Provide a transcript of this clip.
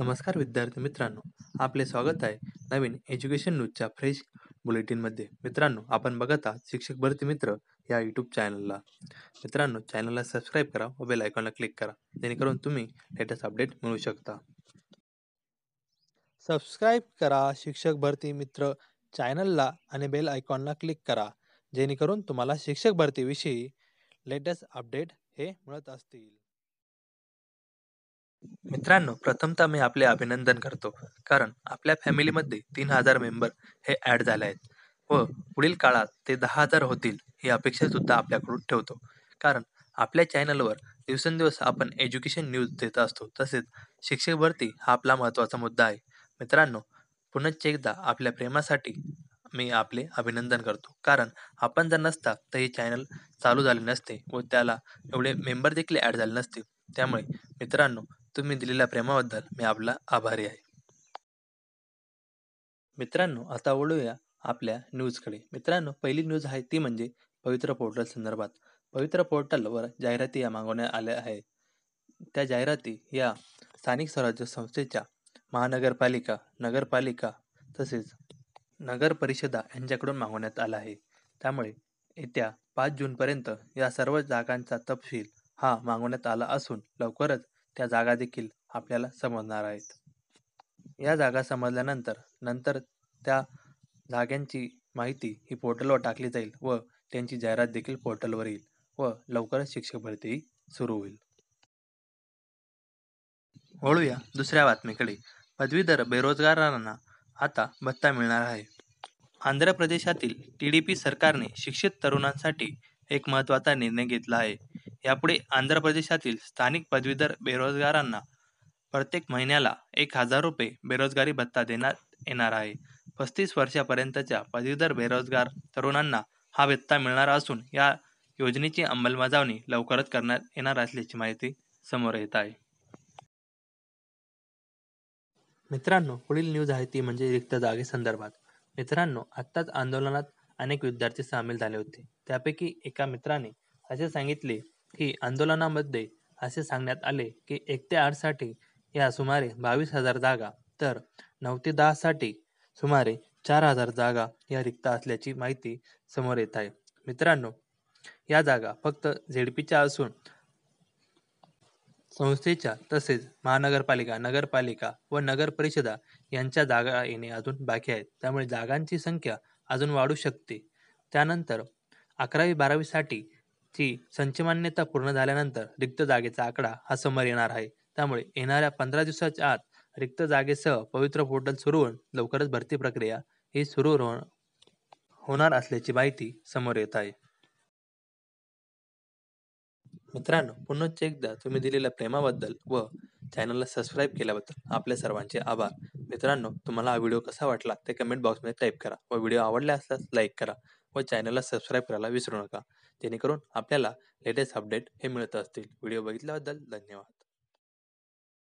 नमस्कार विद्यार्थी मित्रांनो, आपले स्वागत आहे नवीन एज्युकेशन न्यूजच्या फ्रेश बुलेटिनमध्ये. मित्रांनो, आपण बघत आहात शिक्षक भरती मित्र या यूट्यूब चॅनलला. मित्रांनो, चॅनलला सबस्क्राईब करा व बेल आयकॉनला क्लिक करा, जेणेकरून तुम्ही लेटेस्ट अपडेट मिळू शकता. सबस्क्राईब करा शिक्षक भरती मित्र चॅनलला आणि बेल आयकॉनला क्लिक करा, जेणेकरून तुम्हाला शिक्षक भरतीविषयी लेटेस्ट अपडेट हे मिळत असतील. मित्रांनो, प्रथमतः मी आपले अभिनंदन करतो, कारण आपल्या फॅमिलीमध्ये 3,000 मेंबर हे ॲड झाले आहेत व पुढील काळात ते 10,000 होतील ही अपेक्षा सुद्धा आपल्याकडून ठेवतो. कारण आपल्या चॅनलवर दिवसेंदिवस आपण एज्युकेशन न्यूज देत असतो, तसेच शिक्षक भरती हा आपला महत्त्वाचा मुद्दा आहे. मित्रांनो, पुनश्च एकदा आपल्या प्रेमासाठी मी आपले अभिनंदन करतो, कारण आपण जर नसता तर हे चॅनल चालू झाले नसते व त्याला एवढे मेंबर देखील ॲड झाले नसते. त्यामुळे मित्रांनो, तुम्ही दिलेल्या प्रेमाबद्दल मी आपला आभारी आहे. मित्रांनो, आता वळूया आपल्या न्यूजकडे. मित्रांनो, पहिली न्यूज आहे ती म्हणजे पवित्र पोर्टल संदर्भात. पवित्र पोर्टलवर जाहिराती या मागवण्यात आल्या आहेत. त्या जाहिराती या स्थानिक स्वराज्य संस्थेच्या महानगरपालिका, नगरपालिका तसेच नगर परिषदा यांच्याकडून मागवण्यात आला आहे. त्यामुळे येत्या 5 जूनपर्यंत या सर्व जागांचा तपशील हा मागवण्यात आला असून लवकरच त्या जागा देखील आपल्याला समजणार आहेत. या जागा समजल्यानंतर नंतर त्या जागांची माहिती ही पोर्टलवर टाकली जाईल व त्यांची जाहिरात देखील पोर्टलवर येईल व लवकरच शिक्षक भरती सुरू होईल. वळूया दुसऱ्या बातमीकडे. पदवीधर बेरोजगारांना आता भत्ता मिळणार आहे. आंध्र प्रदेशातील TDP सरकारने शिक्षित तरुणांसाठी एक महत्त्वाचा निर्णय घेतला आहे. यापुढे आंध्र प्रदेशातील स्थानिक पदवीधर बेरोजगारांना प्रत्येक महिन्याला 1,000 रुपये बेरोजगारी भत्ता देण्यात येणार आहे. 35 वर्षापर्यंतच्या पदवीधर बेरोजगार तरुणांना हा भत्ता मिळणार असून या योजनेची अंमलबजावणी लवकरच करण्यात येणार असल्याची माहिती समोर येत आहे. मित्रांनो, पुढील न्यूज आहे ती म्हणजे रिक्त जागेसंदर्भात. मित्रांनो, आत्ताच आंदोलनात अनेक विद्यार्थी सामील झाले होते. त्यापैकी एका मित्राने असे सांगितले की आंदोलनामध्ये असे सांगण्यात आले की 1 ते 8 साठी या सुमारे 22,000 जागा तर 9 ते 10 साठी सुमारे 4,000 जागा या रिक्त असल्याची माहिती समोर येत आहे. मित्रांनो, या जागा फक्त झेडपीच्या असून संस्थेच्या तसेच महानगरपालिका, नगरपालिका व नगर परिषदा यांच्या जागा येणे अजून बाकी आहेत. त्यामुळे जागांची संख्या अजून वाढू शकते. त्यानंतर 11वी-12वी साठीची संच मान्यता पूर्ण झाल्यानंतर रिक्त जागेचा आकडा हा समोर येणार आहे. त्यामुळे येणाऱ्या 15 दिवसाच्या आत रिक्त जागेसह पवित्र पोर्टल सुरू होऊन लवकरच भरती प्रक्रिया ही सुरू होणार असल्याची माहिती समोर येत आहे. मित्रांनो, पुन्हा एकदा तुम्ही दिलेल्या प्रेमाबद्दल व चॅनलला सबस्क्राईब केल्याबद्दल आपल्या सर्वांचे आभार. मित्रांनो, तुम्हाला हा व्हिडिओ कसा वाटला ते कमेंट बॉक्समध्ये टाईप करा व व्हिडिओ आवडला असल्यास लाईक करा व चॅनलला सबस्क्राईब करायला विसरू नका, जेणेकरून आपल्याला लेटेस्ट अपडेट हे मिळत असतील. व्हिडिओ बघितल्याबद्दल धन्यवाद.